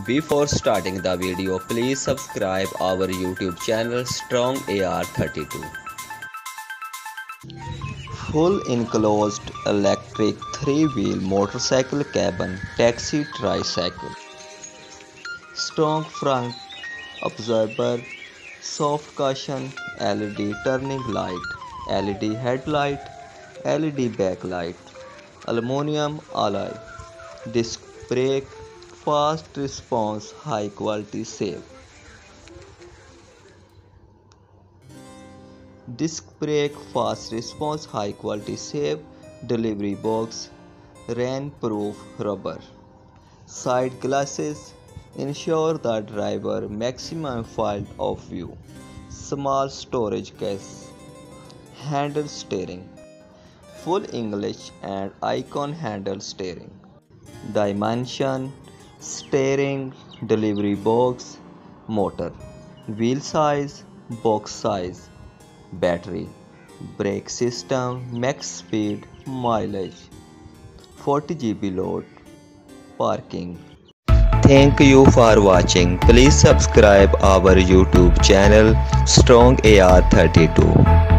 Before starting the video, please subscribe our YouTube channel Strong AR32. Full enclosed electric 3-wheel motorcycle cabin taxi tricycle. Strong front observer, soft cushion, LED turning light, LED headlight, LED backlight, aluminum alloy, disc brake, fast response, high quality save. Disc brake, fast response, high quality save, delivery box, rain proof rubber. Side glasses ensure the driver maximum field of view. Small storage case. Handle steering. Full English and icon handle steering. Dimension, steering, delivery box, motor. Wheel size, box size. Battery, brake system, max speed, mileage, 40 GB load, parking. Thank you for watching. Please subscribe our YouTube channel Strong AR32.